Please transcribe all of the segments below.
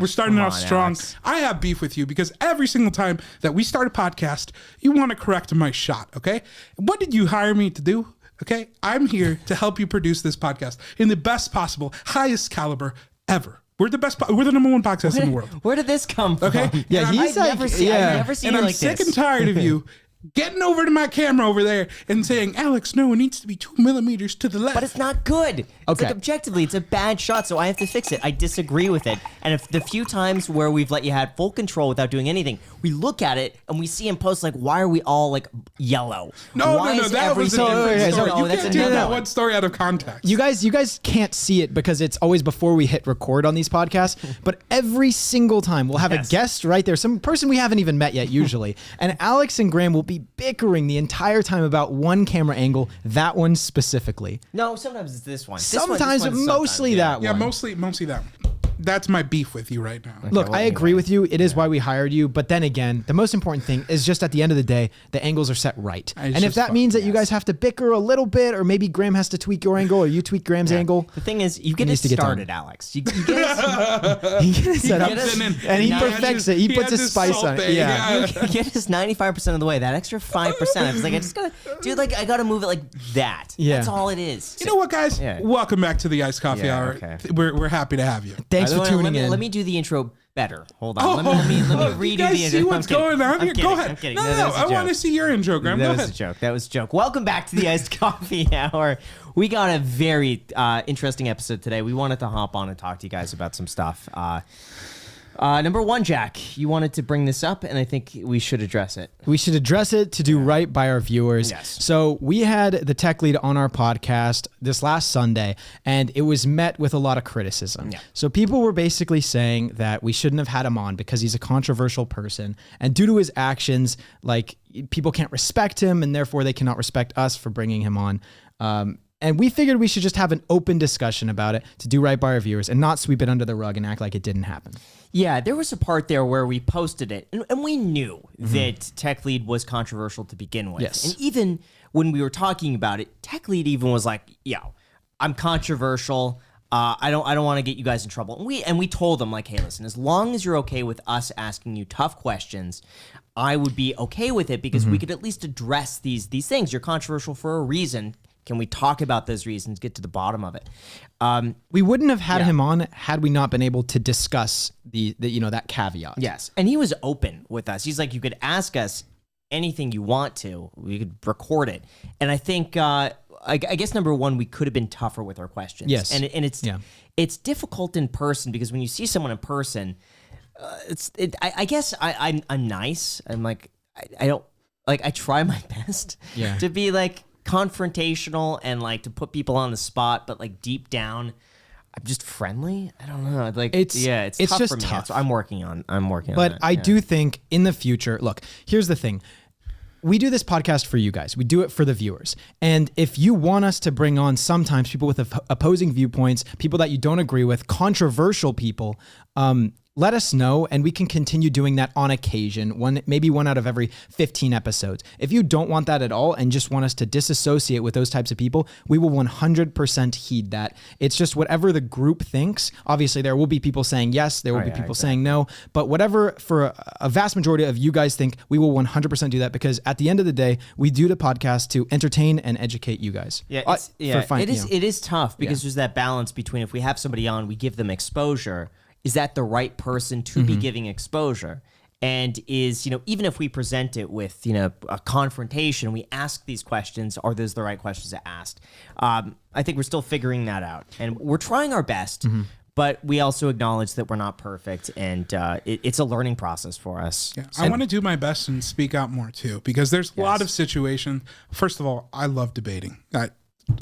We're starting off strong. Alex. I have beef with you because every single time that we start a podcast, you want to correct my shot, okay? What did you hire me to do? Okay? I'm here to help you produce this podcast in the best possible, highest caliber ever. We're the best. We're the number one podcast in the world. Where did this come from? Okay? Yeah, I've never seen and I'm like sick this. and tired of you getting over to my camera over there and saying, Alex, no, it needs to be 2 millimeters to the left. But it's not good. It's like objectively, it's a bad shot, so I have to fix it. I disagree with it. And if the few times where we've let you have full control without doing anything, we look at it and we see in post like, why are we all like yellow? No, that was a different story. You can't take that one story out of context. You guys can't see it because it's always before we hit record on these podcasts, but every single time we'll have a guest right there, some person we haven't even met yet usually, and Alex and Graham will be bickering the entire time about one camera angle, that one specifically. No, sometimes it's this one. Sometimes, mostly that one. Yeah, mostly that one. That's my beef with you right now. Okay, Look, I agree with you. It is why we hired you. But then again, the most important thing is just at the end of the day, the angles are set right. And if that means that you guys have to bicker a little bit, or maybe Graham has to tweak your angle, or you tweak Graham's angle. The thing is, you get it started, Alex. You get it, he gets set up, and he perfects it. He puts his spice on it. Yeah. You get us 95% of the way. That extra 5%, I was like, I just gotta, dude, like, I gotta move it like that. Yeah. That's all it is. You know what, guys? Yeah. Welcome back to the Iced Coffee Hour. Okay. We're happy to have you. Thanks for tuning in. Let me do the intro better. Hold on. Let me redo the intro. See what's going on here? Go ahead. No, I want to see your intro, Graham. That was a joke. Welcome back to the Iced Coffee Hour. We got a very interesting episode today. We wanted to hop on and talk to you guys about some stuff. Number one, Jack, you wanted to bring this up, and I think we should address it. We should address it to do right by our viewers. Yes. So we had the tech lead on our podcast this last Sunday, and it was met with a lot of criticism. Yeah. So people were basically saying that we shouldn't have had him on because he's a controversial person, and due to his actions, like, people can't respect him, and therefore they cannot respect us for bringing him on. And we figured we should just have an open discussion about it to do right by our viewers and not sweep it under the rug and act like it didn't happen. Yeah, there was a part there where we posted it, and we knew that Tech Lead was controversial to begin with. Yes. And even when we were talking about it, Tech Lead even was like, yo, I'm controversial. I don't want to get you guys in trouble. And we told them, like, hey, listen, as long as you're okay with us asking you tough questions, I would be okay with it because we could at least address these things. You're controversial for a reason. Can we talk about those reasons, get to the bottom of it? We wouldn't have had him on had we not been able to discuss the that caveat. Yes, and he was open with us. He's like, you could ask us anything you want to. We could record it. And I think, I guess, number one, we could have been tougher with our questions. Yes. And it's difficult in person because when you see someone in person, I guess I'm nice. I'm like, I don't, like, I try my best to be like, confrontational and like to put people on the spot, but like deep down I'm just friendly. I don't know. Like it's tough just for me. tough. So I'm working on but that. I do think in the future, look, here's the thing. We do this podcast for you guys. We do it for the viewers. And if you want us to bring on sometimes people with opposing viewpoints, people that you don't agree with, controversial people, let us know, and we can continue doing that on occasion, maybe one out of every 15 episodes. If you don't want that at all and just want us to disassociate with those types of people, we will 100% heed that. It's just whatever the group thinks. Obviously, there will be people saying yes, there will be people saying no, but whatever for a vast majority of you guys think, we will 100% do that because at the end of the day, we do the podcast to entertain and educate you guys. It is tough because there's that balance between if we have somebody on, we give them exposure. Is that the right person to be giving exposure? And is, even if we present it with, a confrontation, we ask these questions, are those the right questions to ask? I think we're still figuring that out. And we're trying our best, but we also acknowledge that we're not perfect. And it's a learning process for us. Yeah, I want to do my best and speak out more, too, because there's a lot of situations. First of all, I love debating.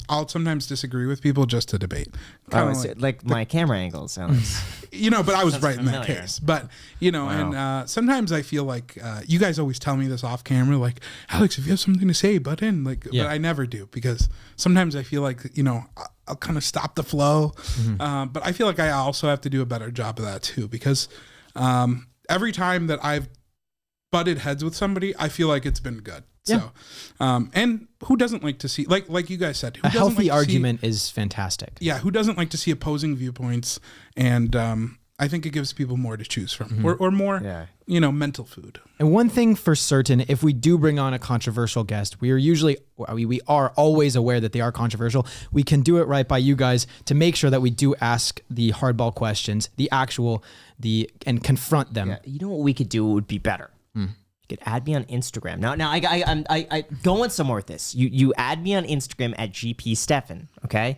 I'll sometimes disagree with people just to debate. Like my camera angle sounds. But I was right familiar in that case. But, and sometimes I feel like you guys always tell me this off camera, like, Alex, if you have something to say, butt in. But I never do because sometimes I feel like, I'll kind of stop the flow. But I feel like I also have to do a better job of that, too, because every time that I've butted heads with somebody, I feel like it's been good. So, and who doesn't like to see, like you guys said, a healthy argument is fantastic. Yeah. Who doesn't like to see opposing viewpoints and I think it gives people more to choose from, or more, mental food. And one thing for certain, if we do bring on a controversial guest, we are always aware that they are controversial. We can do it right by you guys to make sure that we do ask the hardball questions, and confront them. Yeah, you know what we could do would be better? You could add me on Instagram. Now I going somewhere with this. You add me on Instagram at GPStefan, okay?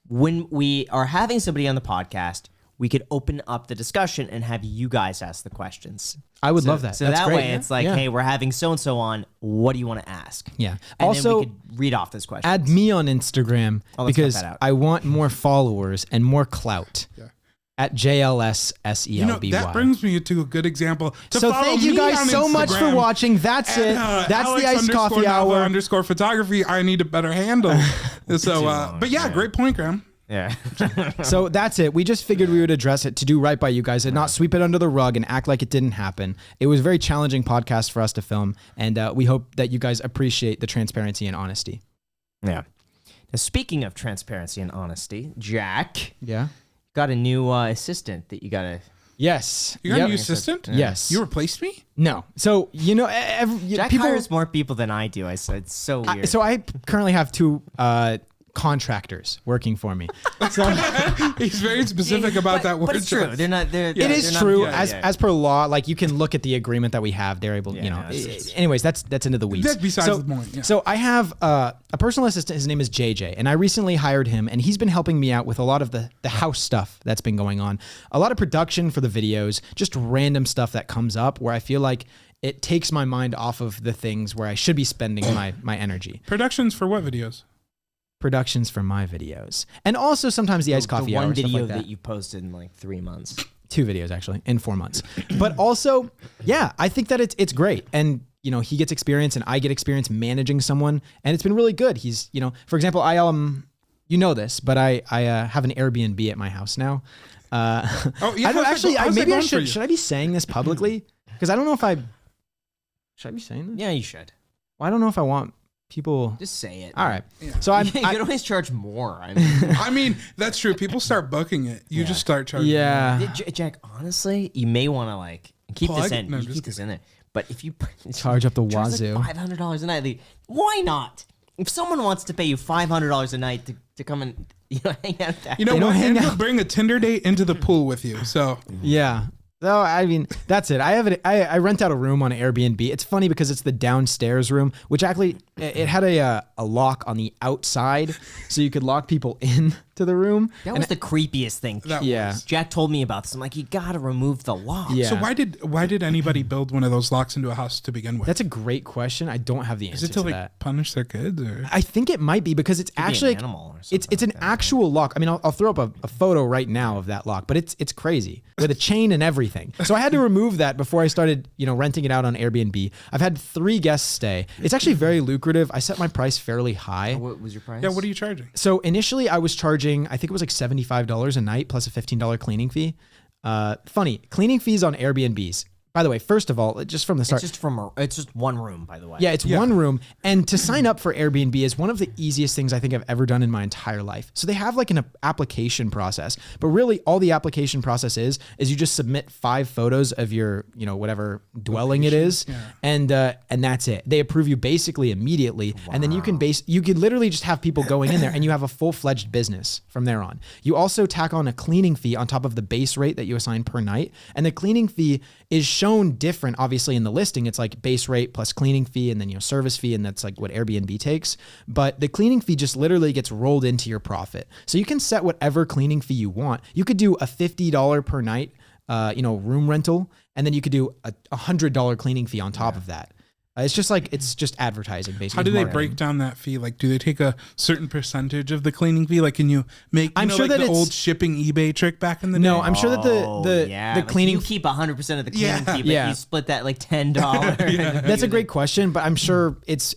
When we are having somebody on the podcast, we could open up the discussion and have you guys ask the questions. I would love that. So That's that great. way it's like, hey, we're having so-and-so on. What do you want to ask? Yeah. And also, then we could read off this question. Add me on Instagram because I want more followers and more clout. Yeah. At JLSSELBY. That brings me to a good example. So thank you guys so much for watching. That's it. That's Alex the Iced Coffee Hour. _photography. I need a better handle. Great point, Graham. Yeah. So that's it. We just figured we would address it to do right by you guys and not sweep it under the rug and act like it didn't happen. It was a very challenging podcast for us to film, and we hope that you guys appreciate the transparency and honesty. Yeah. Now, speaking of transparency and honesty, Jack. Yeah. Got a new assistant that you got to... Yes. You got a new assistant? Yes. You replaced me? No. So, Jack hires more people than I do. I said it's so weird. So I currently have 2 contractors working for me. So he's very specific about that word. But it's true. It is true. As per law, like you can look at the agreement that we have. They're able, anyways, that's into the weeds. That's besides the point. Yeah. So I have a personal assistant. His name is JJ, and I recently hired him, and he's been helping me out with a lot of the house stuff that's been going on. A lot of production for the videos, just random stuff that comes up where I feel like it takes my mind off of the things where I should be spending my energy. Productions for what videos? Productions for my videos, and also sometimes the Iced Coffee Hour. One video like that you posted in like 3 months. 2 videos actually in 4 months. But also, yeah, I think that it's great, and he gets experience, and I get experience managing someone, and it's been really good. He's for example, I this, but I have an Airbnb at my house now. Should I be saying this publicly? Because I don't know if should I be saying this? Yeah, you should. Well, I don't know if I want people just say it. All right. Yeah. So you can always charge more. I mean, that's true. People start booking it. You just start charging. Yeah. More. Jack, honestly, you may want to keep this in. Keep this in there. But if you charge up the wazoo, $500 a night, why not? If someone wants to pay you $500 a night to come and hang out at that, bring a Tinder date into the pool with you. So yeah. No, I mean, that's it. I rent out a room on Airbnb. It's funny because it's the downstairs room, which actually it had a lock on the outside, so you could lock people in to the room. That was the creepiest thing. Jack told me about this. I'm like, you got to remove the lock. Yeah. So why did anybody build one of those locks into a house to begin with? That's a great question. I don't have the answer to that. Is it to punish their kids? Or? I think it might be because it's actually an animal or something. It's an actual lock. I mean, I'll throw up a photo right now of that lock, but it's crazy with a chain and everything. So I had to remove that before I started, renting it out on Airbnb. I've had 3 guests stay. It's actually very lucrative. I set my price fairly high. What was your price? Yeah, what are you charging? So initially I was charging, I think it was like $75 a night plus a $15 cleaning fee. Funny, cleaning fees on Airbnbs. By the way, first of all, just from the start. It's just one room, by the way. Yeah, it's one room. And to sign up for Airbnb is one of the easiest things I think I've ever done in my entire life. So they have like an application process, but really all the application process is you just submit 5 photos of your, whatever dwelling it is. Yeah. And that's it. They approve you basically immediately. Wow. And then you can literally just have people going in there and you have a full-fledged business from there on. You also tack on a cleaning fee on top of the base rate that you assign per night. And the cleaning fee is shown different, obviously, in the listing. It's like base rate plus cleaning fee and then service fee, and that's like what Airbnb takes. But the cleaning fee just literally gets rolled into your profit. So you can set whatever cleaning fee you want. You could do a $50 per night, room rental, and then you could do a $100 cleaning fee on top of that. It's just advertising, basically. How do they break down that fee? Like, do they take a certain percentage of the cleaning fee? Like, can you make the old shipping eBay trick back in the day? No, I'm sure that the cleaning... You keep 100% of the cleaning fee, but you split that like $10. That's a great question, but I'm sure it's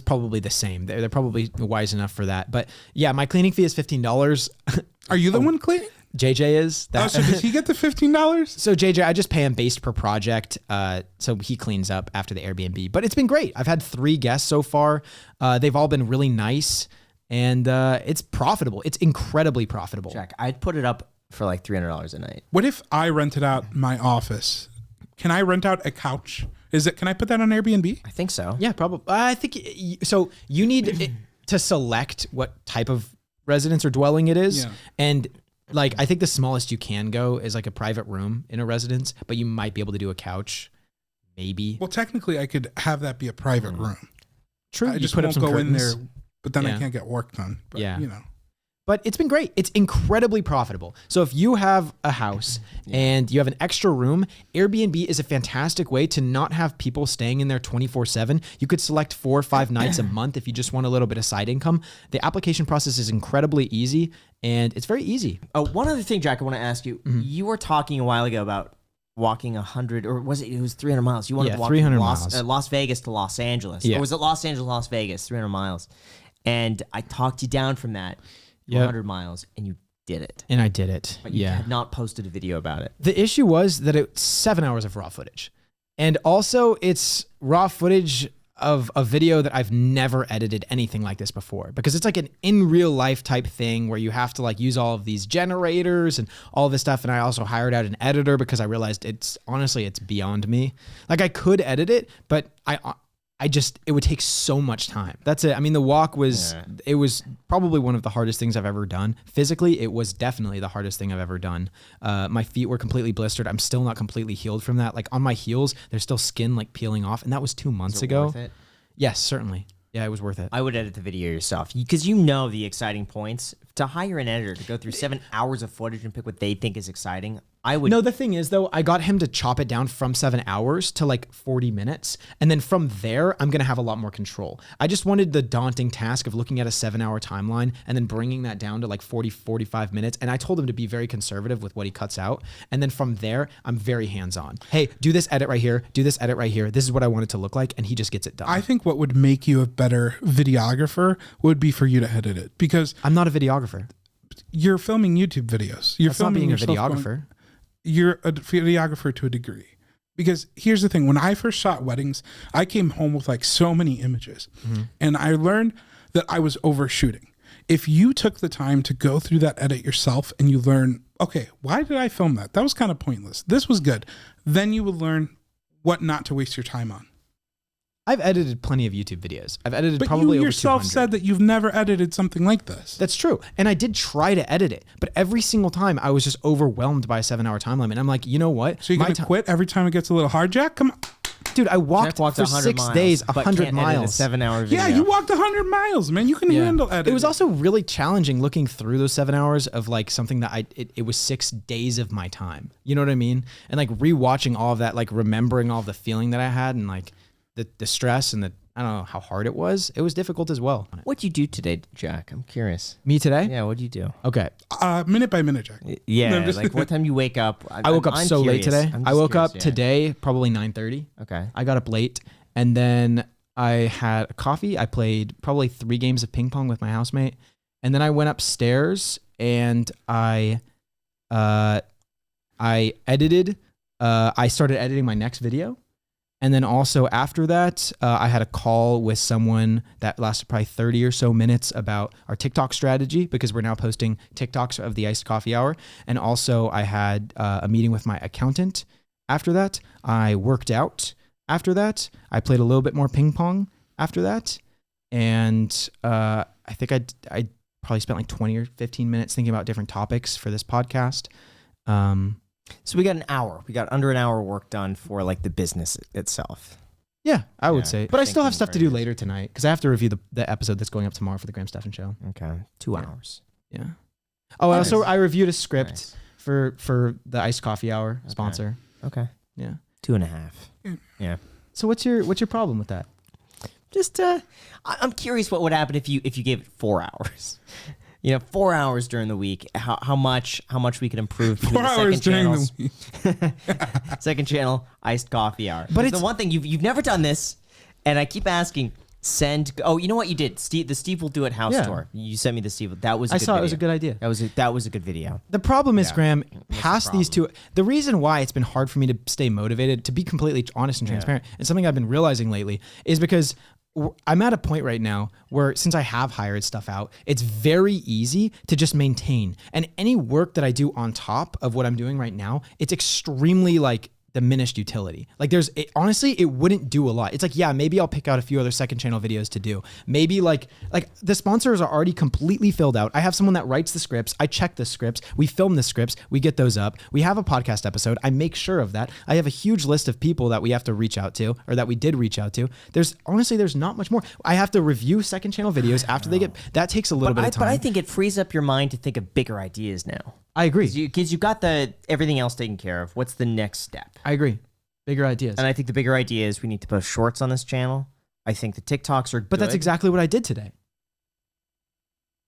probably the same. They're probably wise enough for that. But yeah, my cleaning fee is $15. Are you the one cleaning? JJ is. So does he get the $15? So JJ, I just pay him based per project. So he cleans up after the Airbnb. But it's been great. I've had 3 guests so far. They've all been really nice. And it's profitable. It's incredibly profitable. Jack, I'd put it up for like $300 a night. What if I rented out my office? Can I rent out a couch? Can I put that on Airbnb? I think so. Yeah, probably. I think so. You need to select what type of residence or dwelling it is. Yeah. And like, I think the smallest you can go is like a private room in a residence, but you might be able to do a couch. Maybe. Well, technically I could have that be a private room. True. I just won't go in there, but then I can't get work done. But, But it's been great. It's incredibly profitable. So if you have a house and you have an extra room, Airbnb is a fantastic way to not have people staying in there 24/7. You could select 4 or 5 nights a month if you just want a little bit of side income. The application process is incredibly easy, and it's very easy. Oh, one other thing, Jack, I want to ask you. You were talking a while ago about walking 100, or was it? It was 300 miles. You wanted to walk 300 from Las Vegas to Los Angeles. Or was it Los Angeles, Las Vegas, 300 miles? And I talked you down from that. 100 miles, and you did it. And I did it. But you had not posted a video about it. The issue was that it's 7 hours of raw footage. And also it's raw footage of a video that I've never edited anything like this before, because it's like an in real life type thing where you have to like use all of these generators and all this stuff. And I also hired out an editor because I realized it's beyond me. Like I could edit it, but it would take so much time. That's it. I mean, the walk was probably one of the hardest things I've ever done. Physically, it was definitely the hardest thing I've ever done. My feet were completely blistered. I'm still not completely healed from that. Like on my heels, there's still skin like peeling off. And that was 2 months ago. Worth it? Yes, certainly. Yeah, it was worth it. I would edit the video yourself because you know the exciting points. To hire an editor to go through 7 hours of footage and pick what they think is exciting, I would. No, the thing is though, I got him to chop it down from 7 hours to like 40 minutes. And then from there, I'm going to have a lot more control. I just wanted the daunting task of looking at a 7-hour timeline and then bringing that down to like 40, 45 minutes. And I told him to be very conservative with what he cuts out. And then from there, I'm very hands-on. Hey, do this edit right here. Do this edit right here. This is what I want it to look like. And he just gets it done. I think what would make you a better videographer would be for you to edit it, because I'm not a videographer. You're filming YouTube videos. You're That's filming not being a videographer. You're a videographer to a degree. Because here's the thing. When I first shot weddings, I came home with like so many images. And I learned that I was overshooting. If you took the time to go through that edit yourself and you learn, okay, why did I film that? That was kind of pointless. This was good. Then you would learn what not to waste your time on. I've edited plenty of YouTube videos. I've edited but probably you over yourself 200. said that you've never edited something like this. That's true. And I did try to edit it, but every single time I was just overwhelmed by a 7-hour time limit. I'm like, you know what? So you're going to quit every time it gets a little hard, Jack? Come on. Dude, I walked for 6 days, 100 miles. 7-hour video. Yeah, you walked 100 miles, man. You can handle editing. It was also really challenging looking through those 7 hours of like something that it was 6 days of my time. You know what I mean? And like rewatching all of that, like remembering all the feeling that I had and like the stress and I don't know how hard it was. It was difficult as well. What'd you do today, Jack? I'm curious. Me today? Yeah, what'd you do? Okay. Minute by minute, Jack. Yeah, like what time you wake up? I woke up so late today. I woke up today probably 9:30. Okay. I got up late and then I had a coffee. I played probably 3 games of ping pong with my housemate. And then I went upstairs and I edited. I started editing my next video. And then also after that, I had a call with someone that lasted probably 30 or so minutes about our TikTok strategy, because we're now posting TikToks of the Iced Coffee Hour. And also I had a meeting with my accountant. After that, I worked out. After that, I played a little bit more ping pong after that. And I think I probably spent like 20 or 15 minutes thinking about different topics for this podcast. So we got an hour. We got under an hour work done for like the business itself. Yeah, I would say. But I still have stuff to do later tonight because I have to review the episode that's going up tomorrow for the Graham Stephan Show. Okay. 2 hours. Yeah. Oh, also I reviewed a script for the Iced Coffee Hour sponsor. Okay. Yeah. 2.5. Yeah. So what's your problem with that? Just I'm curious what would happen if you gave it 4 hours. 4 hours during the week. How much we could improve. 4 hours during the week. Second channel, Iced Coffee Hour. But it's the one thing you've never done this, and I keep asking. Oh, you know what you did? The Steve Will Do It house tour. You sent me the Steve. That was. I saw it was a good idea. That was a good video. The problem is, Graham, past these two, the reason why it's been hard for me to stay motivated, to be completely honest and transparent, and something I've been realizing lately, is because I'm at a point right now where since I have hired stuff out, it's very easy to just maintain. And any work that I do on top of what I'm doing right now, it's extremely like diminished utility. Like honestly, it wouldn't do a lot. It's like, yeah, maybe I'll pick out a few other second channel videos to do. Maybe like the sponsors are already completely filled out. I have someone that writes the scripts. I check the scripts. We film the scripts. We get those up. We have a podcast episode. I make sure of that. I have a huge list of people that we have to reach out to, or that we did reach out to. There's not much more. I have to review second channel videos after that takes a little bit of time. But I think it frees up your mind to think of bigger ideas now. I agree. Because you got everything else taken care of. What's the next step? I agree. Bigger ideas. And I think the bigger idea is we need to post shorts on this channel. I think the TikToks are good. But that's exactly what I did today.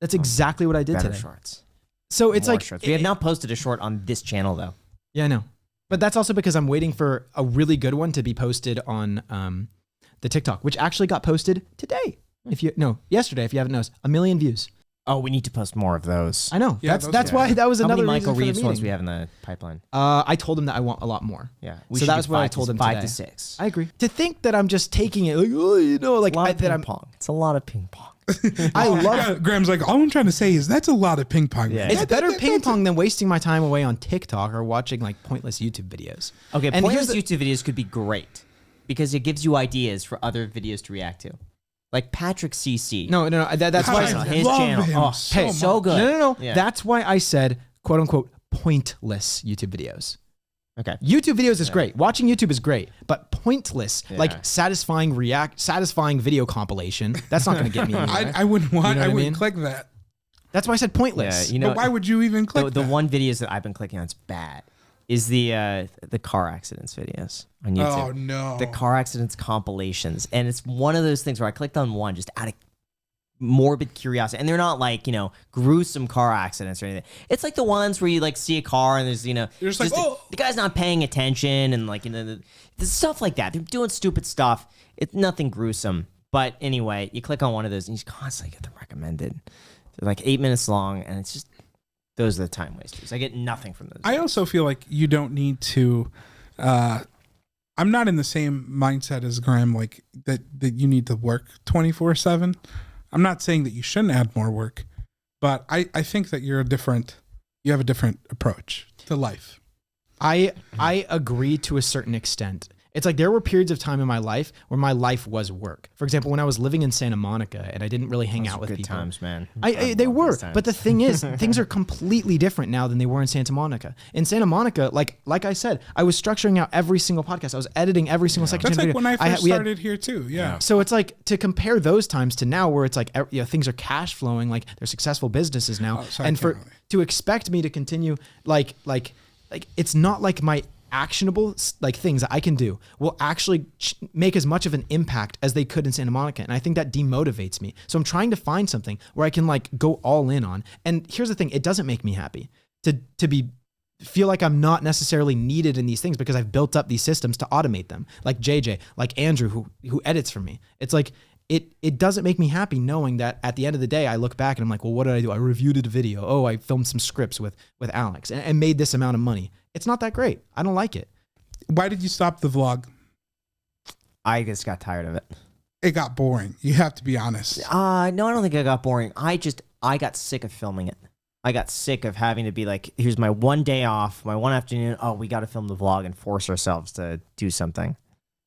That's exactly what I did better today. Shorts. So it's like... Shorts. We have now posted a short on this channel, though. Yeah, I know. But that's also because I'm waiting for a really good one to be posted on the TikTok, which actually got posted today. Yesterday, if you haven't noticed. 1 million views. Oh, we need to post more of those. I know. Yeah, that's why that was another reason. How many Michael for the Reeves meeting. ones we have in the pipeline? I told him that I want a lot more. Yeah. So that's what I told him today. 5 to 6. I agree. To think that I'm just taking it like, like ping pong. It's a lot of ping pong. I love Graham's like, all I'm trying to say is that's a lot of ping pong. Yeah. It's better ping pong than wasting my time away on TikTok or watching like pointless YouTube videos. Okay, and pointless YouTube videos could be great because it gives you ideas for other videos to react to. Like Patrick CC. No. That's why his channel. Oh, so good. No. Yeah. That's why I said, quote unquote, pointless YouTube videos. Okay. YouTube videos is great. Watching YouTube is great, but pointless, like satisfying video compilation. That's not going to get me anywhere. I wouldn't want. I wouldn't click that. That's why I said pointless. Yeah, but why would you even click the one videos that I've been clicking on? It's bad. Is the car accidents videos on YouTube. Oh, no. The car accidents compilations. And it's one of those things where I clicked on one just out of morbid curiosity. And they're not like, gruesome car accidents or anything. It's like the ones where you like see a car and there's, you're just like, the guy's not paying attention and like, the stuff like that. They're doing stupid stuff. It's nothing gruesome. But anyway, you click on one of those and you constantly get them recommended. They're like 8 minutes long and it's just, those are the time wasters. I get nothing from those. I also feel like you don't need to. I'm not in the same mindset as Graham, like that you need to work 24/7. I'm not saying that you shouldn't add more work, but I think that you have a different approach to life. I agree to a certain extent. It's like there were periods of time in my life where my life was work. For example, when I was living in Santa Monica and I didn't really hang out with people. Good times, man. They were, but the thing is, things are completely different now than they were in Santa Monica. In Santa Monica, like I said, I was structuring out every single podcast. I was editing every single second. That's like when I first started here too. Yeah. So it's like to compare those times to now, where it's like things are cash flowing, like they're successful businesses now, to expect me to continue like it's not like my actionable like things that I can do will actually make as much of an impact as they could in Santa Monica, and I think that demotivates me. So I'm trying to find something where I can like go all in on. And here's the thing: it doesn't make me happy to feel like I'm not necessarily needed in these things because I've built up these systems to automate them. Like JJ, like Andrew, who edits for me. It's like it doesn't make me happy knowing that at the end of the day I look back and I'm like, well, what did I do? I reviewed a video. Oh, I filmed some scripts with Alex and made this amount of money. It's not that great. I don't like it. Why did you stop the vlog? I just got tired of it. It got boring. You have to be honest. No, I don't think it got boring. I got sick of filming it. I got sick of having to be like, here's my one day off, my one afternoon. Oh, we got to film the vlog and force ourselves to do something.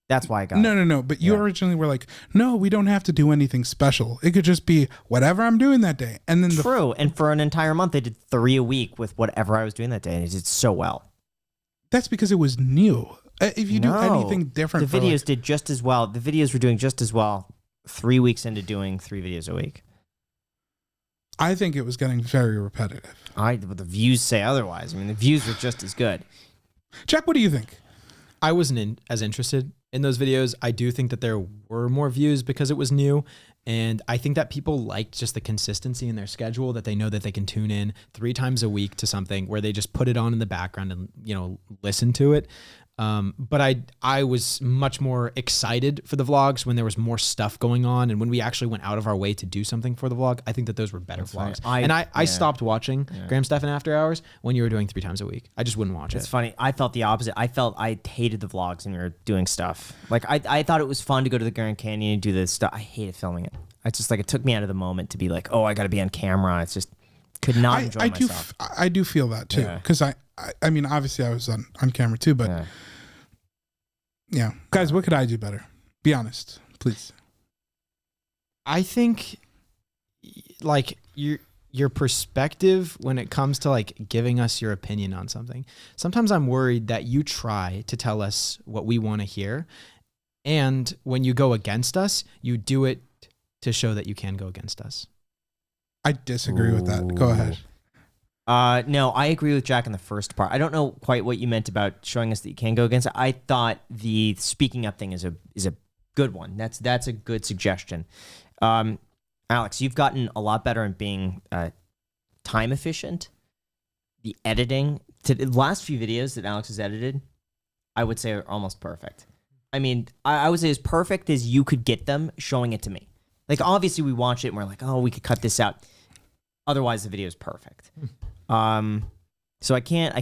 That's why I got it. No. But you originally were like, no, we don't have to do anything special. It could just be whatever I'm doing that day. And then True. And for an entire month, I did 3 a week with whatever I was doing that day. And it did so well. That's because it was new. If you do anything different, the videos did just as well. The videos were doing just as well 3 weeks into doing 3 videos a week. I think it was getting very repetitive. But the views say otherwise. I mean, the views were just as good. Jack, what do you think? I wasn't as interested in those videos. I do think that there were more views because it was new. And I think that people liked just the consistency in their schedule, that they know that they can tune in 3 times a week to something where they just put it on in the background and, listen to it. But I was much more excited for the vlogs when there was more stuff going on. And when we actually went out of our way to do something for the vlog, I think that those were better vlogs. I stopped watching Graham Stephan After Hours when you were doing 3 times a week. I just wouldn't watch it. It's funny. I felt the opposite. I hated the vlogs when we were doing stuff. tough. Like I thought it was fun to go to the Grand Canyon and do this stuff. I hated filming it. It's just like it took me out of the moment to be like, oh, I got to be on camera. It's just could not enjoy myself. I do feel that too, because I mean, obviously I was on camera too, but yeah, guys, what could I do better? Be honest, please. I think like your perspective when it comes to like giving us your opinion on something. Sometimes I'm worried that you try to tell us what we want to hear, and when you go against us, you do it to show that you can go against us. I disagree with that. Go ahead. No, I agree with Jack in the first part. I don't know quite what you meant about showing us that you can go against it. I thought the speaking up thing is a good one. That's a good suggestion. Alex, you've gotten a lot better at being time efficient. The editing, the last few videos that Alex has edited, I would say are almost perfect. I mean, I would say as perfect as you could get them showing it to me. Like, obviously, we watch it and we're like, oh, we could cut this out. Otherwise, the video is perfect. So I can't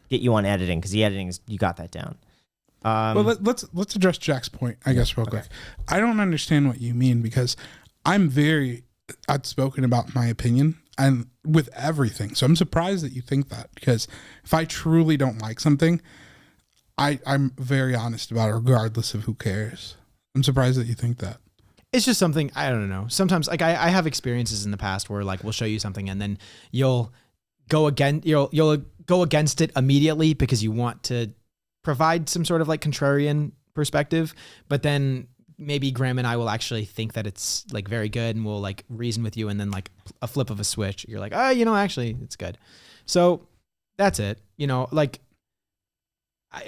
get you on editing because the editing is, you got that down. Well, let's address Jack's point, I guess, real quick. I don't understand what you mean because I'm very outspoken about my opinion and with everything. So I'm surprised that you think that, because if I truly don't like something, I'm very honest about it regardless of who cares. I'm surprised that you think that. It's just something, I don't know. Sometimes like I have experiences in the past where like we'll show you something and then you'll go against it immediately because you want to provide some sort of like contrarian perspective, but then maybe Graham and I will actually think that it's like very good and we'll like reason with you, and then like a flip of a switch, you're like, oh, actually it's good. So that's it. Like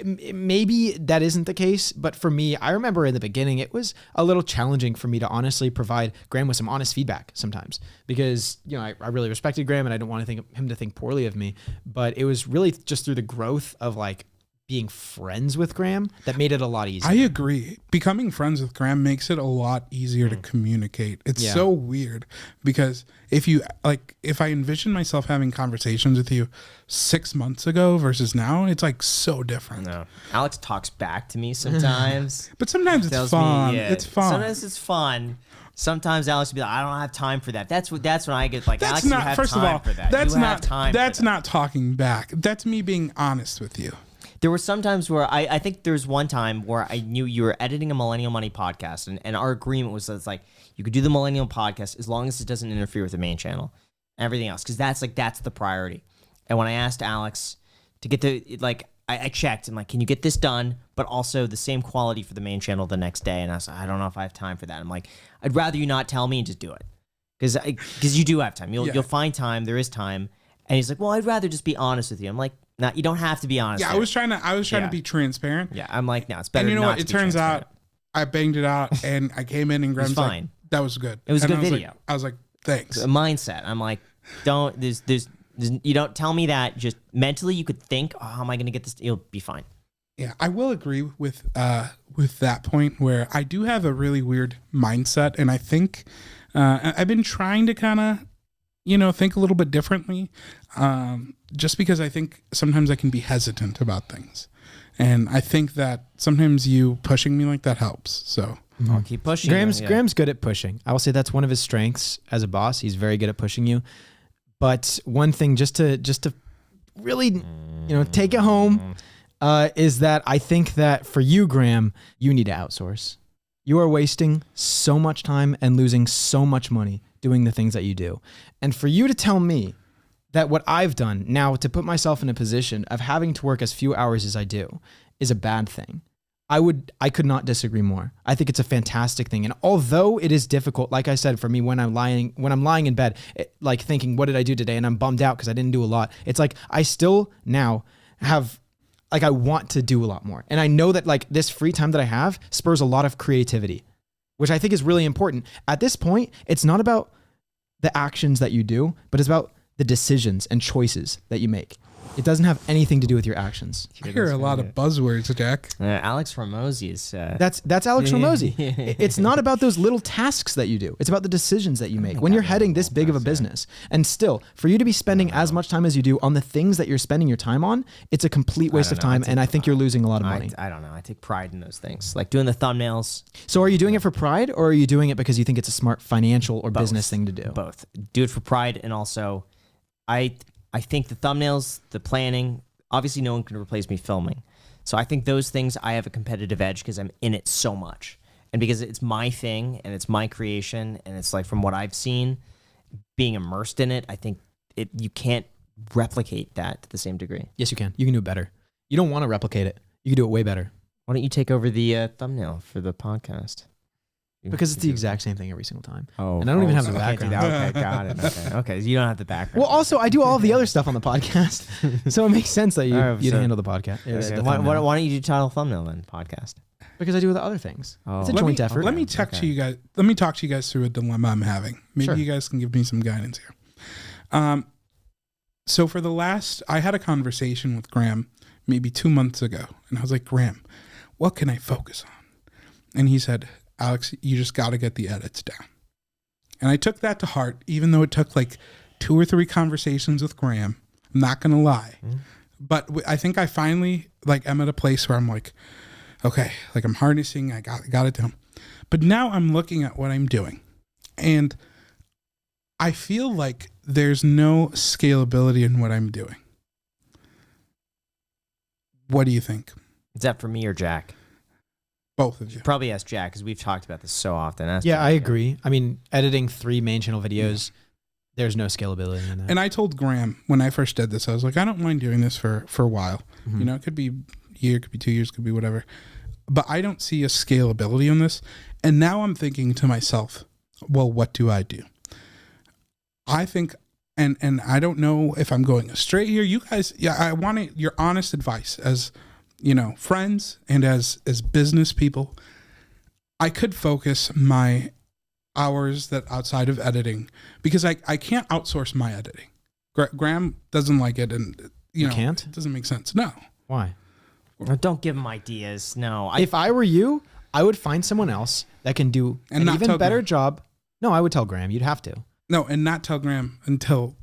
maybe that isn't the case, but for me, I remember in the beginning, it was a little challenging for me to honestly provide Graham with some honest feedback sometimes because, I really respected Graham and I don't want to him to think poorly of me, but it was really just through the growth of like being friends with Graham that made it a lot easier. I agree. Becoming friends with Graham makes it a lot easier to communicate. It's so weird because if I envision myself having conversations with you 6 months ago versus now, it's like so different. No. Alex talks back to me sometimes. But sometimes it's fun. It's fun. Sometimes it's fun. Sometimes Alex will be like, I don't have time for that. That's when I get like, that's Alex, not, you have first time of all, for that. That's you not have time that's for that. not talking back. That's me being honest with you. There were some times where I think there's one time where I knew you were editing a Millennial Money podcast, and our agreement was that it's like you could do the Millennial podcast as long as it doesn't interfere with the main channel and everything else, because that's the priority. And when I asked Alex to get I checked and like, can you get this done, but also the same quality for the main channel the next day? And I was like, I don't know if I have time for that. I'm like, I'd rather you not tell me and just do it, because you do have time. You'll find time. There is time. And he's like, well, I'd rather just be honest with you. I'm like, no, you don't have to be honest. Yeah, I was trying to be transparent. Yeah, I'm like, no, it's better. And you know not what? It turns out I banged it out, and I came in, and Graham's like, that was good. It was a good video. Like, I was like, thanks. A mindset. I'm like, you don't tell me that. Just mentally, you could think, oh, how am I going to get this? You'll be fine. Yeah, I will agree with that point where I do have a really weird mindset, and I think I've been trying to kind of, think a little bit differently, just because I think sometimes I can be hesitant about things. And I think that sometimes you pushing me like that helps. So I'll keep pushing. Graham's good at pushing. I will say that's one of his strengths as a boss. He's very good at pushing you. But one thing just to really, take it home, is that I think that for you, Graham, you need to outsource. You are wasting so much time and losing so much money doing the things that you do. And for you to tell me that what I've done now to put myself in a position of having to work as few hours as I do is a bad thing, I could not disagree more. I think it's a fantastic thing. And although it is difficult, like I said, for me, when I'm lying in bed, like thinking, what did I do today? And I'm bummed out because I didn't do a lot. It's like, I still now have, like, I want to do a lot more. And I know that like this free time that I have spurs a lot of creativity, which I think is really important. At this point, it's not about the actions that you do, but it's about the decisions and choices that you make. It doesn't have anything to do with your actions. I hear a lot of buzzwords, Jack. Alex Hormozy is... That's Alex Hormozy. It's not about those little tasks that you do. It's about the decisions that you make when you're heading this big of a business. And still, for you to be spending as much time as you do on the things that you're spending your time on, it's a complete waste of time, and I think you're losing a lot of money. I don't know. I take pride in those things, like doing the thumbnails. So are you doing it for pride, or are you doing it because you think it's a smart financial or business thing to do? Both. Do it for pride, and also I think the thumbnails, the planning, obviously no one can replace me filming. So I think those things I have a competitive edge because I'm in it so much. And because it's my thing and it's my creation and it's like from what I've seen, being immersed in it, I think you can't replicate that to the same degree. Yes, you can. You can do it better. You don't want to replicate it. You can do it way better. Why don't you take over the thumbnail for the podcast? Because it's the exact same thing every single time. Oh, and I don't even have the can't do background. that. Okay, got it. Okay, you don't have the background. Well, also, I do all of the other stuff on the podcast. So it makes sense that you handle the podcast. Okay. Why don't you do title title then podcast? Because I do the other things. Oh. It's a joint effort. Let me talk to you guys. Let me talk to you guys through a dilemma I'm having. Maybe you guys can give me some guidance here. So for I had a conversation with Graham maybe 2 months ago, and I was like, Graham, what can I focus on? And he said, Alex, you just got to get the edits down. And I took that to heart, even though it took like 2 or 3 conversations with Graham. I'm not going to lie. But I think I finally am at a place where I'm like, okay, like I'm harnessing, I got it down. But now I'm looking at what I'm doing. And I feel like there's no scalability in what I'm doing. What do you think? Is that for me or Jack? Both of you. Probably ask Jack because we've talked about this so often. I agree. I mean, editing 3 main channel videos, there's no scalability in that. And I told Graham when I first did this, I was like, I don't mind doing this for a while. Mm-hmm. You know, it could be a year, it could be 2 years, it could be whatever. But I don't see a scalability on this. And now I'm thinking to myself, well, what do I do? I think, and I don't know if I'm going astray here. You guys, I want your honest advice as, friends and as business people. I could focus my hours that outside of editing because I can't outsource my editing. Graham doesn't like it, and you can't. It doesn't make sense. No. Why? No, don't give him ideas. No. If I were you, I would find someone else that can do an even better job. No, I would tell Graham. You'd have to. No, and not tell Graham until.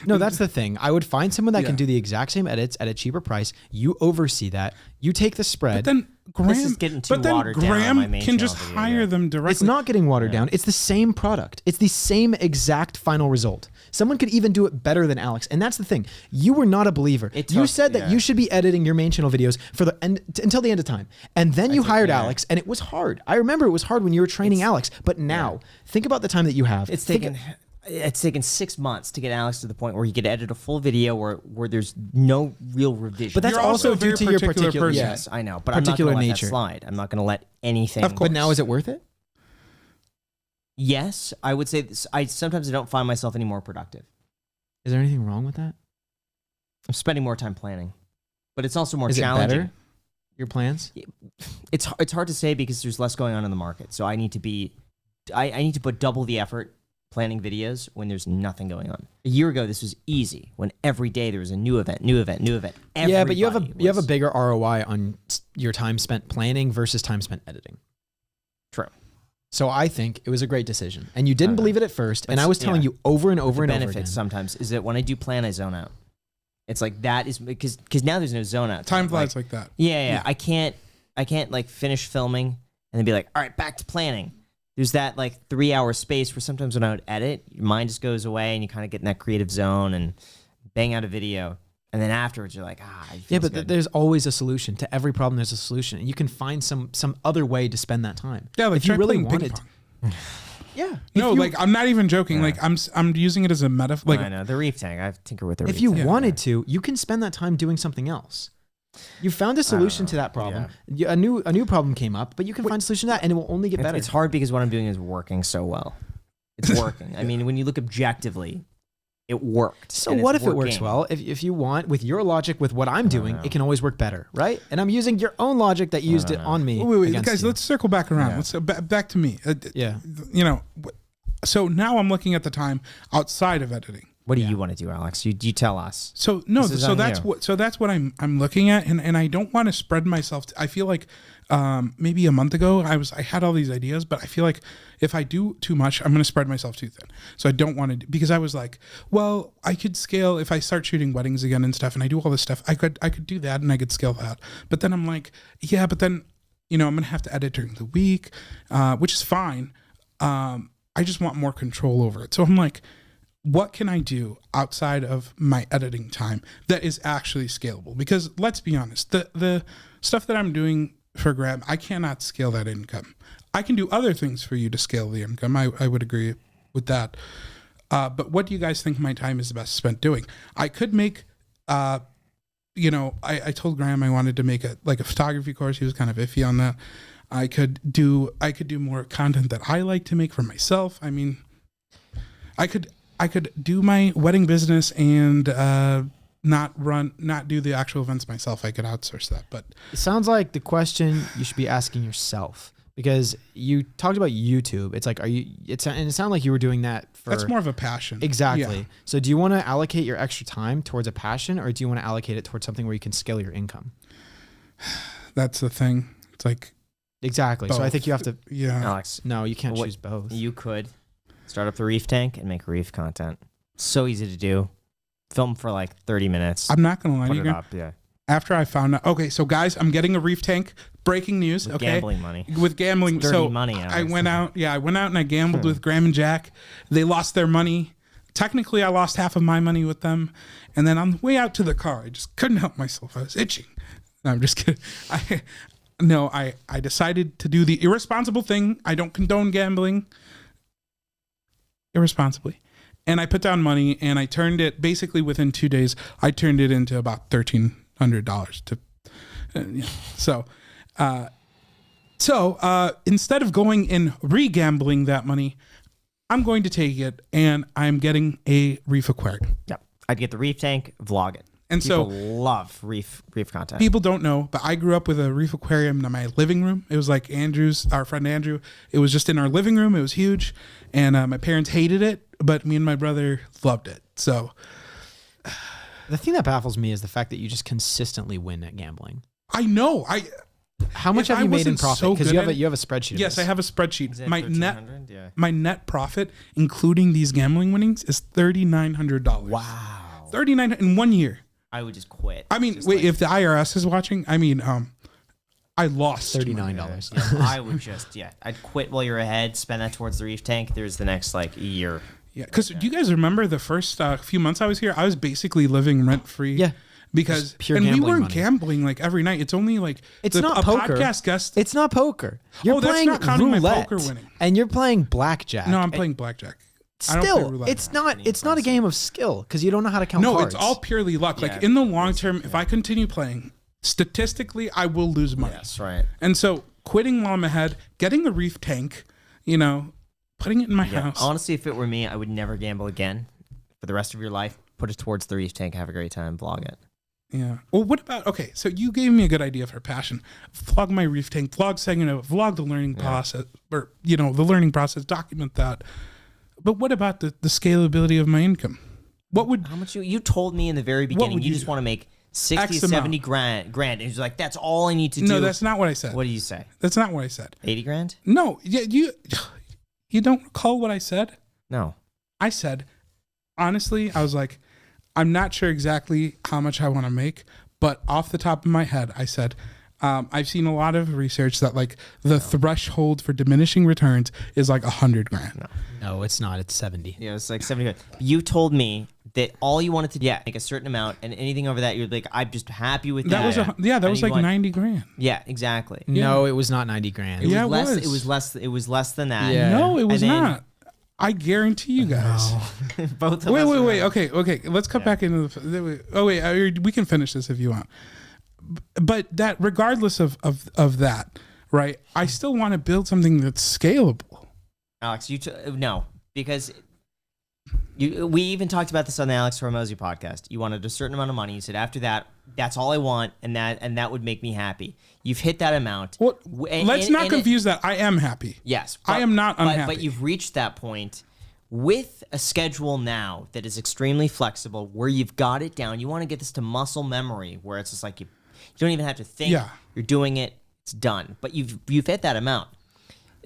No, that's the thing. I would find someone that can do the exact same edits at a cheaper price. You oversee that. You take the spread. But then Graham, this is getting too watered down on my main can just channel hire them directly. It's not getting watered down. It's the same product. It's the same exact final result. Someone could even do it better than Alex. And that's the thing. You were not a believer. You said that you should be editing your main channel videos for until the end of time. And then you hired Alex, and it was hard. I remember it was hard when you were training Alex. But now, think about the time that you have. It's taken 6 months to get Alex to the point where he could edit a full video where there's no real revision. But that's also due to your particular person. Yes, I know. But particular I'm not going to let that slide. I'm not going to let anything. Of course. But now, is it worth it? Yes, I would say this. Sometimes I don't find myself any more productive. Is there anything wrong with that? I'm spending more time planning, but it's also more challenging. It better, your plans? It's hard to say because there's less going on in the market. So I need to put double the effort planning videos when there's nothing going on. A year ago, this was easy when every day there was a new event. Yeah, but you have a bigger ROI on your time spent planning versus time spent editing. True. So I think it was a great decision. And you didn't believe it at first, and I was telling you over and over and over again. The benefit sometimes is that when I do plan, I zone out. It's like that is because now there's no zone out. Time flies like that. Yeah. I can't like finish filming and then be like, all right, back to planning. There's that like 3-hour space where sometimes when I would edit, your mind just goes away and you kind of get in that creative zone and bang out a video. And then afterwards, you're like, but there's always a solution to every problem. There's a solution, and you can find some other way to spend that time. Yeah, like if you really wanted. Yeah. No, like I'm not even joking. Yeah. Like I'm using it as a metaphor. Like I know the reef tank. I tinker with the reef tank. If you wanted to, you can spend that time doing something else. You found a solution to that problem. Yeah. A new problem came up, but you can find a solution to that, and it will only get better. It's hard because what I'm doing is working so well. It's working. I mean, when you look objectively, it worked. So what if it works well? If you want, with your logic, with what I'm doing, it can always work better, right? And I'm using your own logic that used it on me. Wait, guys, let's circle back around. Let's back to me. So now I'm looking at the time outside of editing. What do you want to do, Alex? You tell us. So that's what I'm looking at, and I don't want to spread myself. I feel like maybe a month ago I had all these ideas, but I feel like if I do too much, I'm going to spread myself too thin. So I don't want to, because I was like, well, I could scale if I start shooting weddings again and stuff, and I do all this stuff. I could do that, and I could scale that. But then I'm like, yeah, but then I'm going to have to edit during the week, which is fine. I just want more control over it. So I'm like, what can I do outside of my editing time that is actually scalable? Because let's be honest, the stuff that I'm doing for Graham, I cannot scale that income. I can do other things for you to scale the income. I would agree with that. But what do you guys think my time is best spent doing? I could make, I told Graham I wanted to make a photography course. He was kind of iffy on that. I could do more content that I like to make for myself. I mean, I could do my wedding business and not do the actual events myself. I could outsource that. But it sounds like the question you should be asking yourself, because you talked about YouTube. It's like, and it sounded like you were doing that for... That's more of a passion. Exactly. Yeah. So do you want to allocate your extra time towards a passion, or do you want to allocate it towards something where you can scale your income? That's the thing. It's like... Exactly. Both. So I think you have to... Yeah. Alex. No, you can't choose both. You could start up the reef tank and make reef content. So easy to do. Film for like 30 minutes. I'm not going to lie to you. Put it up, yeah. After I found out... Okay, so guys, I'm getting a reef tank. Breaking news, with okay? Gambling money. With gambling. It's dirty money, Alex. I went out and I gambled with Graham and Jack. They lost their money. Technically, I lost half of my money with them. And then on the way out to the car, I just couldn't help myself. I was itching. No, I'm just kidding. I decided to do the irresponsible thing. I don't condone gambling irresponsibly. And I put down money, and I turned it, basically within 2 days, I turned it into about $1,300 So instead of going and re-gambling that money, I'm going to take it, and I'm getting a reef aquarium. Yep. I'd get the reef tank, vlog it. And people love reef content. People don't know, but I grew up with a reef aquarium in my living room. It was like our friend Andrew. It was just in our living room. It was huge, and my parents hated it, but me and my brother loved it. So the thing that baffles me is the fact that you just consistently win at gambling. I know. How much have you made in profit? Because you have a spreadsheet. Yes, I have a spreadsheet. My net profit, including these gambling winnings, is $3,900. Wow. $3,900 in 1 year. I would just quit. I mean, wait, if the IRS is watching, I mean, I lost $39. Yeah, I would I'd quit while you're ahead, spend that towards the reef tank. There's the next year. Yeah, because do you guys remember the first few months I was here? I was basically living rent free. Yeah. Because pure and we gambling weren't money. Gambling like every night. It's only like it's not poker. Podcast guest. It's not poker. You're that's playing not counting roulette, my poker winning. And you're playing blackjack. No, I'm playing blackjack. Still, it's not a game of skill because you don't know how to count cards. No, it's all purely luck. Yeah, like in the long term, if I continue playing, statistically, I will lose money. Yes, right. And so quitting while I'm ahead, getting the reef tank, putting it in my house. Honestly, if it were me, I would never gamble again for the rest of your life. Put it towards the reef tank. Have a great time. Vlog it. Yeah. Well, what about, okay, so you gave me a good idea for passion. Vlog my reef tank, vlog the learning process, or, the learning process, document that. But what about the scalability of my income? How much you told me in the very beginning, you just want to make 60, 70 grand. And you're like, that's all I need to do. No, that's not what I said. What did you say? That's not what I said. 80 grand? No, you don't recall what I said? No. I said, honestly, I was like, I'm not sure exactly how much I want to make, but off the top of my head, I said, I've seen a lot of research that the threshold for diminishing returns is like 100 grand. No, it's not. It's 70. Yeah, it's like 70 grand. You told me that all you wanted to do, make a certain amount, and anything over that, you're like, I'm just happy with that. That was like 90 grand. Yeah, exactly. No, it was not 90 grand. It was less than that. Yeah. No, it was not. I guarantee you guys. No. Both of us. Wait. Okay. Let's cut back into the. We can finish this if you want. But that, regardless of that, right? I still want to build something that's scalable. Alex, no, because we even talked about this on the Alex Hormozy podcast. You wanted a certain amount of money. You said after that, that's all I want, and that would make me happy. You've hit that amount. Well, let's not confuse that. I am happy. Yes, I am not unhappy. But you've reached that point with a schedule now that is extremely flexible, where you've got it down. You want to get this to muscle memory, where it's just like you don't even have to think. Yeah. You're doing it. It's done. But you've hit that amount.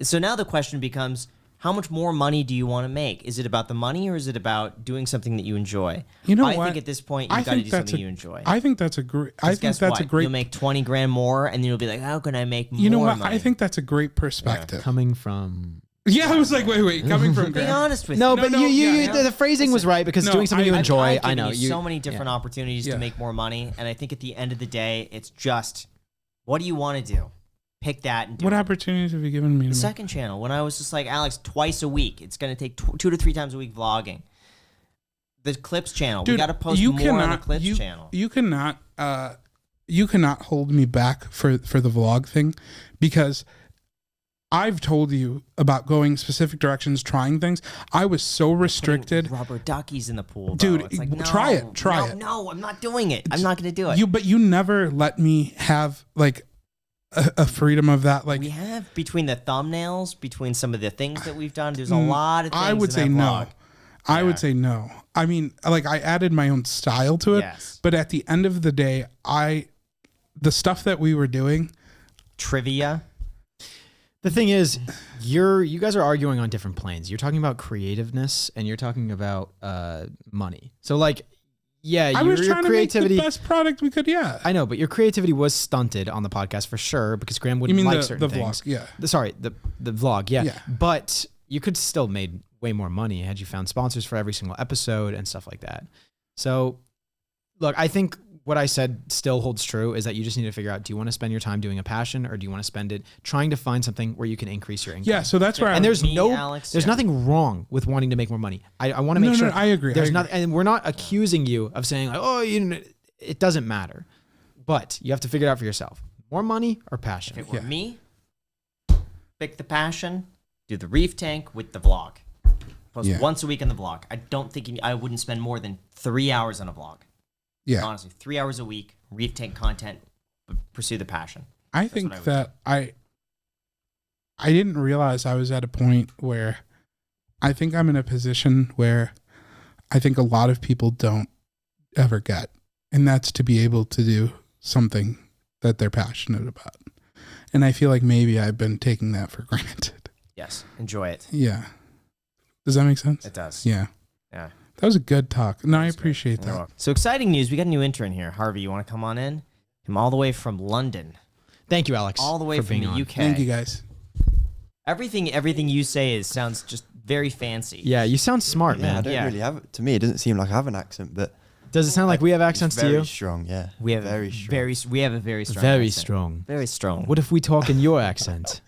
So now the question becomes, how much more money do you want to make? Is it about the money, or is it about doing something that you enjoy? You know I what? think at this point you've got to do something you enjoy. I think that's a great. I think that's a great. You'll make 20 grand more, and then you'll be like, how can I make more? You know what? Money? I think that's a great perspective. Coming from. Yeah, I was like, wait, coming from Be honest with No, you. but the phrasing was right, because doing something you enjoy. I know you so many different opportunities to make more money, and I think at the end of the day, it's just, what do you want to do? Pick that and do What it. opportunities have you given me? The second channel, when I was just like, Alex, twice a week. It's going to take 2 to 3 times a week vlogging. The Clips channel. Dude, we got to post more on the Clips channel. You cannot hold me back for the vlog thing, because I've told you about going specific directions, trying things. I was so restricted. Rubber duckies in the pool, dude. It's like, no, try it. No, I'm not doing it. I'm not going to do it. But you never let me have like a freedom of that. Like, we have, between the thumbnails, between some of the things that we've done. There's a lot of things. I would say no. I would say no. I mean, like, I added my own style to it. Yes. But at the end of the day, the stuff that we were doing, trivia. The thing is, you guys are arguing on different planes. You're talking about creativeness, and you're talking about money. So, like, yeah, I was trying creativity, to make the best product we could. Yeah, I know, but your creativity was stunted on the podcast for sure, because Graham wouldn't like certain things. Vlog, yeah. The vlog, yeah. Yeah. But you could still made way more money had you found sponsors for every single episode and stuff like that. So, look, I think what I said still holds true, is that you just need to figure out, do you want to spend your time doing a passion, or do you want to spend it trying to find something where you can increase your income? Yeah, so that's where there's nothing wrong with wanting to make more money. I want to make sure. No, I agree. There's not, and we're not accusing you of saying like, oh, it doesn't matter, but you have to figure it out for yourself. More money or passion? If it were me, pick the passion, do the reef tank with the vlog. Post once a week on the vlog. I don't think I wouldn't spend more than 3 hours on a vlog. Yeah. Honestly, 3 hours a week, reef tank content, pursue the passion. I think that I didn't realize I was at a point where I think I'm in a position where I think a lot of people don't ever get, and that's to be able to do something that they're passionate about. And I feel like maybe I've been taking that for granted. Yes. Enjoy it. Yeah. Does that make sense? It does. Yeah. Yeah. That was a good talk. No, I appreciate that. So exciting news. We got a new intern here. Harvey, you want to come on in? Him all the way from London. Thank you, Alex. All the way from the UK. Thank you, guys. Everything you say sounds just very fancy. Yeah, you sound smart, man. I don't really have. To me, it doesn't seem like I have an accent, but does it sound like we have accents to you? Very strong, yeah. We have very strong. We have a very strong. Very accent. strong. Very strong. What if we talk in your accent?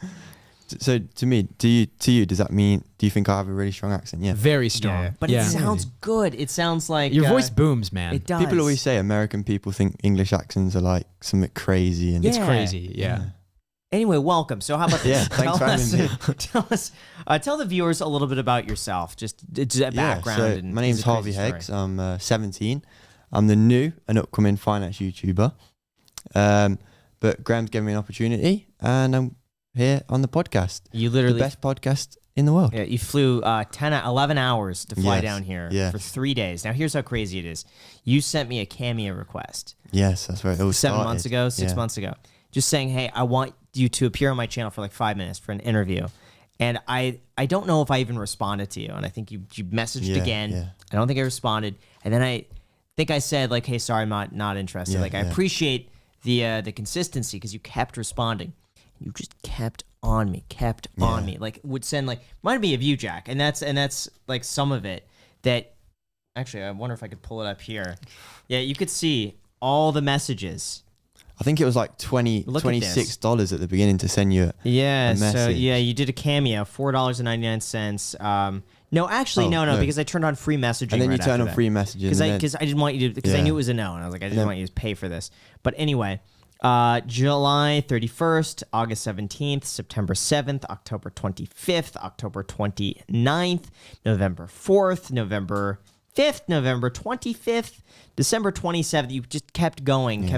So to me, to you, does that mean? Do you think I have a really strong accent? Yeah. Very strong. Yeah. But it sounds good. It sounds like your voice booms, man. It does. People always say American people think English accents are like something crazy, and it's crazy. Yeah. Anyway, welcome. So how about this? Thanks for having me. Tell the viewers a little bit about yourself, just a background. So my name's Harvey Heggs. I'm 17. I'm the new and upcoming finance YouTuber. But Graham's given me an opportunity, and I'm here on the podcast. You literally the best podcast in the world. Yeah, you flew 11 hours to fly down here for 3 days. Now here's how crazy it is. You sent me a cameo request. Yes, that's right. It was 7 months ago, 6 months ago. Just saying, hey, I want you to appear on my channel for like 5 minutes for an interview. And I don't know if I even responded to you. And I think you messaged again. Yeah. I don't think I responded. And then I think I said like, hey, sorry, I'm not interested. I appreciate the consistency, because you kept responding. You just kept on me. Like, would send like, reminded me of you, Jack. And that's like some of it that, actually, I wonder if I could pull it up here. Yeah, you could see all the messages. I think it was like $26 at the beginning to send you a message. So you did a cameo, $4.99. No, actually, no, because I turned on free messaging. And then you turned on free messages. Because I didn't want you to, because I knew it was a no, and I was like, I didn't want you to pay for this. But anyway, July 31st, August 17th, September 7th, October 25th, October 29th, November 4th, November 5th, November 25th, December 27th. You just kept going.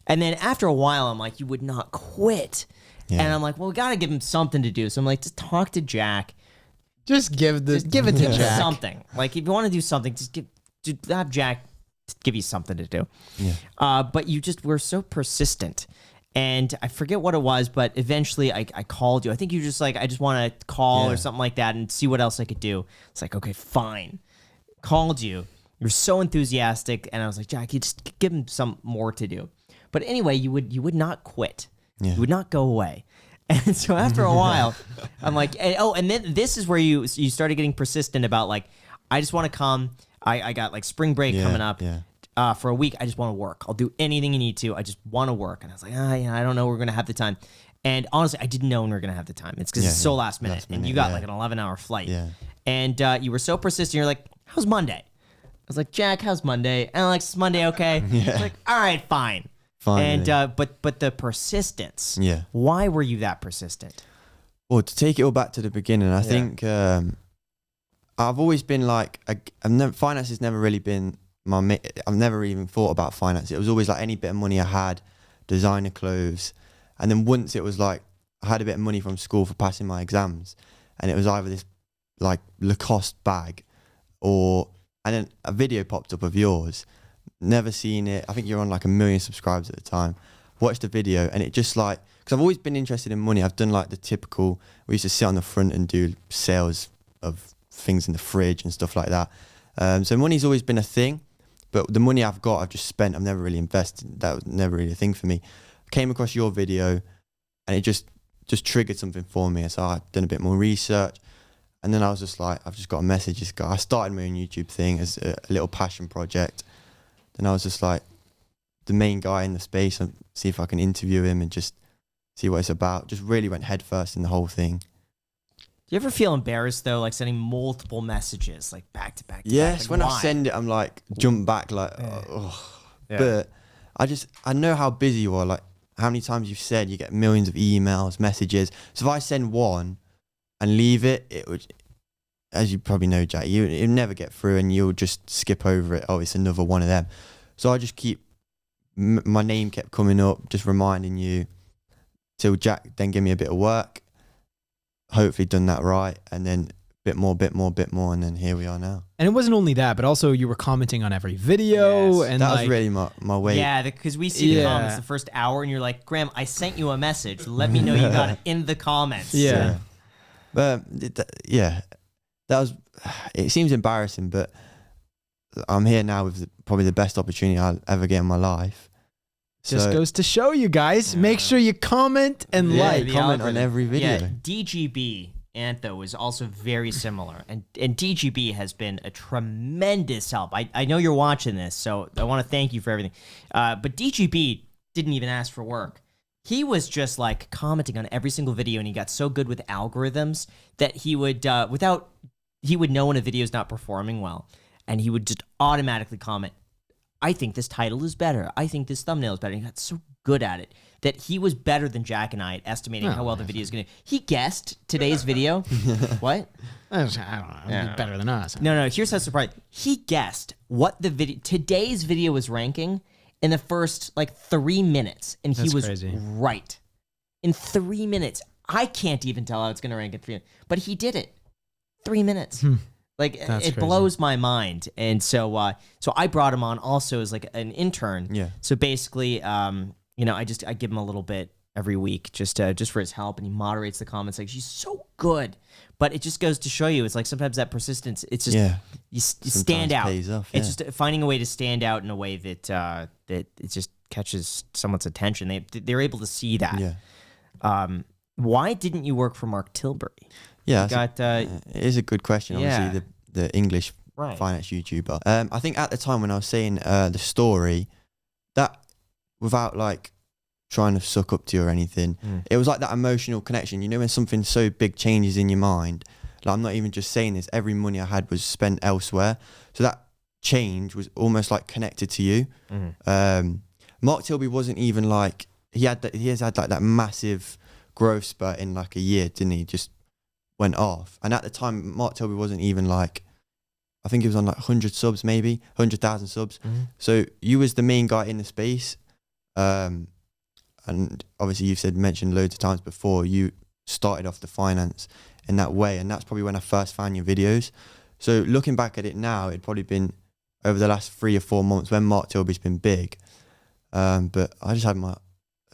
And then after a while, I'm like, you would not quit. Yeah. And I'm like, well, we got to give him something to do. So I'm like, just talk to Jack. Just give it to Jack. Something. Like if you want to do something, just have Jack give you something to do. Yeah. But you just were so persistent. And I forget what it was, but eventually I called you. I think you were just like, I just want to call or something like that and see what else I could do. It's like, okay, fine. Called you. You're so enthusiastic. And I was like, Jack, you just give him some more to do. But anyway, you would not quit. Yeah. You would not go away. And so after a while, I'm like, and then this is where you started getting persistent about like, I just want to come. I got like spring break coming up. Yeah. For a week, I just want to work. I'll do anything you need to. I just want to work. And I was like, I don't know. We're going to have the time. And honestly, I didn't know when we were going to have the time. It's because it's so last minute. And you got like an 11-hour flight. Yeah. And you were so persistent. You're like, how's Monday? I was like, Jack, how's Monday? Alex, is Monday okay? Yeah. I was like, all right, fine. Finally. And but the persistence. Yeah. Why were you that persistent? Well, to take it all back to the beginning, I think I've always been like, finance has never really been I've never even thought about finance. It was always like any bit of money I had, designer clothes. And then once it was like, I had a bit of money from school for passing my exams. And it was either this like Lacoste bag and then a video popped up of yours. Never seen it. I think you're on like 1 million subscribers at the time. Watched the video and it just like, because I've always been interested in money. I've done like the typical, we used to sit on the front and do sales of things in the fridge and stuff like that. So money's always been a thing, but the money I've got, I've just spent. I've never really invested. That was never really a thing for me. Came across your video and it just triggered something for me. So I've done a bit more research and then I was just like, I've just got a message. This guy, I started my own YouTube thing as a little passion project. Then I was just like the main guy in the space and see if I can interview him and just see what it's about. Just really went head first in the whole thing. Do you ever feel embarrassed though, like sending multiple messages, like back to back? Yes, like, when why? I send it, I'm like, jump back, like, But I know how busy you are, like how many times you've said you get millions of emails, messages. So if I send one and leave it, it would, as you probably know, Jack, you'll never get through and you'll just skip over it. Oh, it's another one of them. So I just my name kept coming up, just reminding you till Jack then give me a bit of work. Hopefully done that right, and then bit more, and then here we are now. And it wasn't only that, but also you were commenting on every video. Yes. And that was really my way. Yeah, because we see the comments the first hour and you're like, Graham, I sent you a message. Let me know you got it in the comments. Yeah. But that was, it seems embarrassing, but I'm here now with probably the best opportunity I'll ever get in my life. Just goes to show you guys, make sure you comment and like. Comment on every video. Yeah, DGB Antho is also very similar. And DGB has been a tremendous help. I know you're watching this, so I want to thank you for everything. But DGB didn't even ask for work. He was just like commenting on every single video, and he got so good with algorithms that he would, he would know when a video is not performing well, and he would just automatically comment, I think this title is better. I think this thumbnail is better. And he got so good at it that he was better than Jack and I at estimating how well the video is going to. He guessed today's video. What? I don't know. He's better than us. No. Here's how surprised. He guessed what today's video was ranking in the first like 3 minutes, and he was crazy. Right. In 3 minutes, I can't even tell how it's going to rank in 3 minutes, but he did it. 3 minutes. Like it crazy. blows my mind, and so I brought him on also as like an intern. Yeah. So basically, I give him a little bit every week just for his help, and he moderates the comments. Like she's so good, but it just goes to show you, it's like sometimes that persistence. It's just you stand out. Pays off, It's just finding a way to stand out in a way that it just catches someone's attention. They're able to see that. Yeah. Why didn't you work for Mark Tilbury? Yeah, it is a good question. Obviously, the English Right. finance YouTuber. I think at the time when I was saying the story, that without like trying to suck up to you or anything, it was like that emotional connection. You know, when something so big changes in your mind. Like I'm not even just saying this. Every money I had was spent elsewhere, so that change was almost like connected to you. Mark Tilbury wasn't even like he has had like that massive growth spurt in like a year, didn't he? Just went off. And at the time, Mark Tilbury wasn't even like, I think he was on like 100 subs, maybe 100,000 subs. So you was the main guy in the space. And obviously you've mentioned loads of times before, you started off the finance in that way, and that's probably when I first found your videos. So looking back at it now, it'd probably been over the last 3 or 4 months when Mark Tilby's been big. But I just had my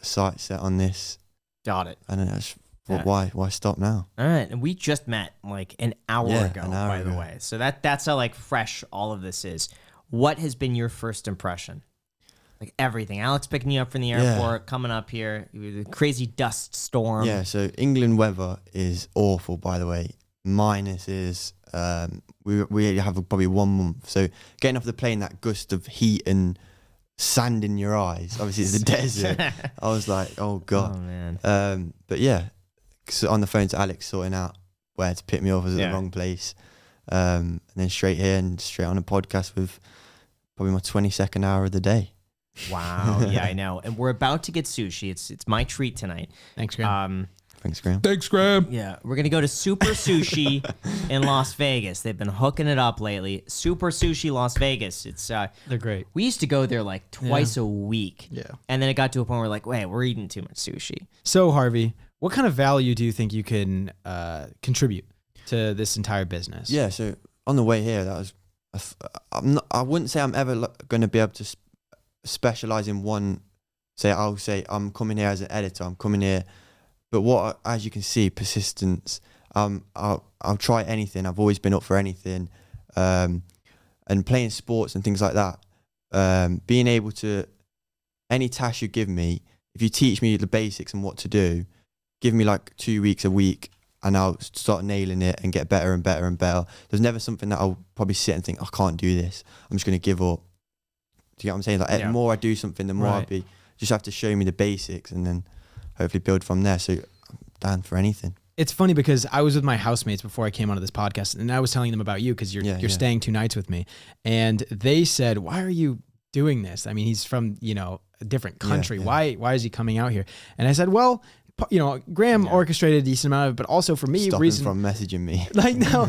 sights set on this. Got it. And I just thought, why stop now? All right, and we just met like an hour ago, by the way. So that's how like fresh all of this is. What has been your first impression? Like everything. Alex picking you up from the airport, coming up here, the crazy dust storm. Yeah, so England weather is awful, by the way. Minus is, we have probably 1 month. So getting off the plane, that gust of heat and sand in your eyes. Obviously, it's the desert. I was like, oh, God. Oh, man. But yeah, so on the phone to Alex, sorting out where to pick me up. I was at the wrong place. And then straight here and straight on a podcast with probably my 22nd hour of the day. Wow. Yeah, I know. And we're about to get sushi. It's my treat tonight. Thanks, Graham. Thanks, Graham. Thanks, Graham. Yeah, we're going to go to Super Sushi in Las Vegas. They've been hooking it up lately. Super Sushi Las Vegas. It's They're great. We used to go there like twice a week. Yeah. And then it got to a point where we're like, wait, we're eating too much sushi. So, Harvey, what kind of value do you think you can contribute to this entire business? Yeah, so on the way here, that was, I wouldn't say I'm ever going to be able to specialize in one. I'll say I'm coming here as an editor, I'm coming here, but as you can see, persistence. I'll try anything. I've always been up for anything, and playing sports and things like that. Being able to, any task you give me, if you teach me the basics and what to do, give me like 2 weeks, a week, and I'll start nailing it and get better and better and better. There's never something that I'll probably sit and think, I can't do this, I'm just going to give up. Do you get what I'm saying? Like, the more I do something, the more I'll be, just have to show me the basics and then hopefully build from there. So I'm down for anything. It's funny because I was with my housemates before I came onto this podcast, and I was telling them about you because you're staying 2 nights with me. And they said, why are you doing this? I mean, he's from, a different country. Yeah. Why is he coming out here? And I said, well, Graham orchestrated a decent amount of it, but also for me, Stop him from messaging me. Like, no,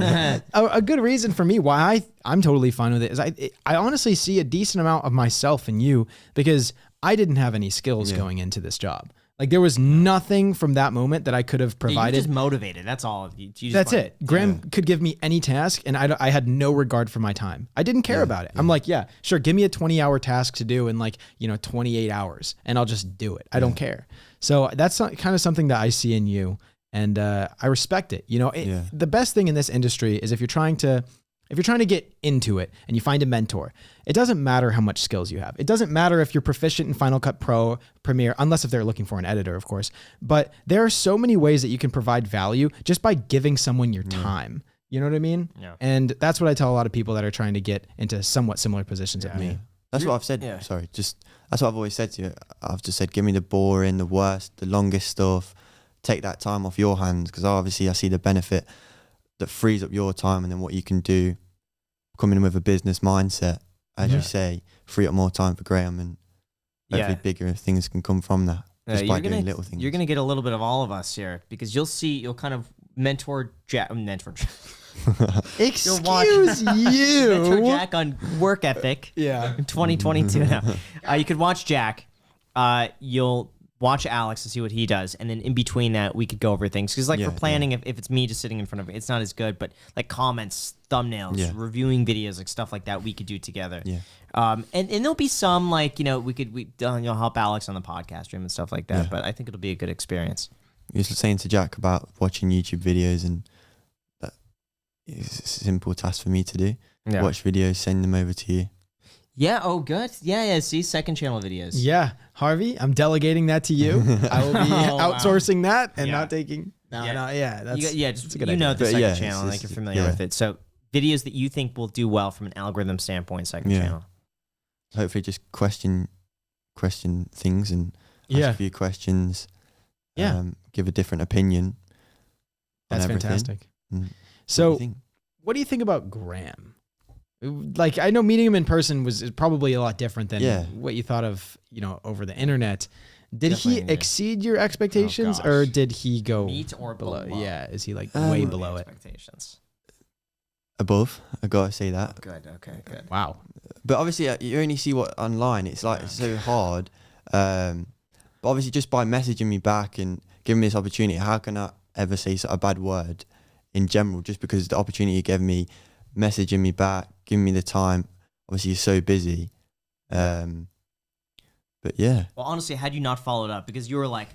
a good reason for me why I'm totally fine with it is I honestly see a decent amount of myself in you because I didn't have any skills going into this job. Like, there was nothing from that moment that I could have provided. You're just motivated. That's all. That's it. Graham could give me any task, and I had no regard for my time. I didn't care about it. I'm like, yeah, sure, give me a 20-hour task to do in 28 hours, and I'll just do it. I don't care. So that's kind of something that I see in you, and I respect it. The best thing in this industry is if you're trying to get into it and you find a mentor, it doesn't matter how much skills you have. It doesn't matter if you're proficient in Final Cut Pro, Premiere, unless if they're looking for an editor, of course. But there are so many ways that you can provide value just by giving someone your time. You know what I mean? Yeah. And that's what I tell a lot of people that are trying to get into somewhat similar positions of me. That's what I've said. Yeah. Sorry, that's what I've always said to you. I've just said, give me the boring, the worst, the longest stuff. Take that time off your hands, because obviously I see the benefit that frees up your time, and then what you can do, coming in with a business mindset, as you say, free up more time for Graham, and hopefully bigger things can come from that. Just by doing little things. You're going to get a little bit of all of us here, because you'll kind of mentor Jack. Excuse you. Mentor Jack on work ethic. In 2022 now. You could watch Jack. You'll watch Alex to see what he does, and then in between that, we could go over things. Because for planning, if it's me just sitting in front of it, it's not as good. But like comments, thumbnails, reviewing videos, like stuff like that, we could do together. Yeah. And there'll be some you'll help Alex on the podcast stream and stuff like that. But I think it'll be a good experience. You were saying to Jack about watching YouTube videos, and that is a simple task for me to do. Yeah. Watch videos, send them over to you. Yeah. Oh, good. Yeah. See, second channel videos. Yeah. Harvey, I'm delegating that to you. I will be outsourcing that and not taking. That's a good idea. The second channel, like you're familiar with it. So videos that you think will do well from an algorithm standpoint, second channel. Hopefully, just question things and ask a few questions. Give a different opinion. That's fantastic. So, what do you think about Graham? Like, I know meeting him in person is probably a lot different than what you thought of, over the internet. Did he exceed your expectations, or did he go meet or below? Yeah, is he way below expectations? Above, I gotta say that. Oh, good. Okay. Good. Wow. But obviously, you only see what online. It's it's so hard. But obviously, just by messaging me back and giving me this opportunity, how can I ever say a bad word in general, just because the opportunity you gave me, messaging me back, giving me the time. Obviously, you're so busy. But yeah. Well, honestly, had you not followed up, because you were like,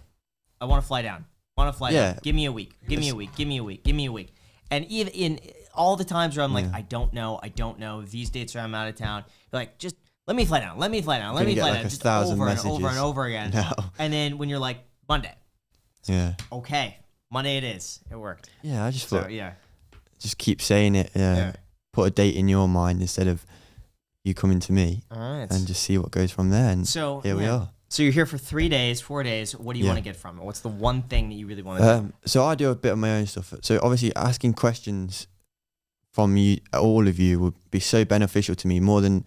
I want to fly down. Down. Give me a week. Give me a week. And even in all the times where I'm like, I don't know. These dates are I'm out of town. You're like, just let me fly down. Just over and over and over again. No. And then when you're like, Monday. Yeah. Okay. Monday it is. It worked. Yeah, I just thought, just keep saying it. Put a date in your mind instead of you coming to me. All right. And just see what goes from there. And so here we are. So you're here for 3 days, 4 days. What do you want to get from it? What's the one thing that you really want to do? So I do a bit of my own stuff. So obviously asking questions from you, all of you, would be so beneficial to me, more than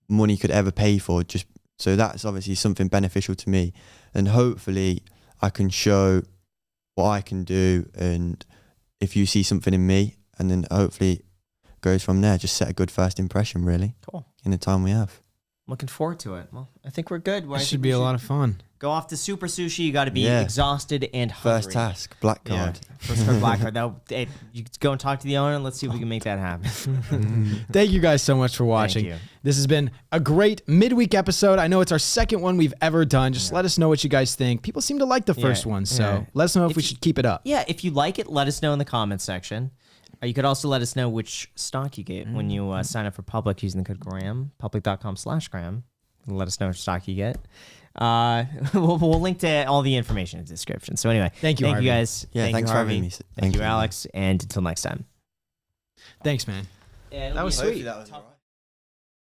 money could ever pay for. Just so that's obviously something beneficial to me, and hopefully I can show what I can do, and if you see something in me, and then hopefully it goes from there. Just set a good first impression, really. Cool. In the time we have. Looking forward to it. Well, I think we're good. It should be a lot of fun. Go off to Super Sushi. You got to be exhausted and hungry. First task, black card. First black card. Now, hey, you go and talk to the owner, and let's see if we can make that happen. Thank you guys so much for watching. This has been a great midweek episode. I know it's our second one we've ever done. Just let us know what you guys think. People seem to like the first one, so let us know if we should keep it up. Yeah, if you like it, let us know in the comments section. You could also let us know which stock you get when you sign up for Public using the code GRAHAM, public.com/Graham. Let us know which stock you get. We'll link to all the information in the description. So anyway, thank you guys. Yeah, thanks for having me. Thank you, Alex. And until next time. Thanks, man. That was sweet. That was all right.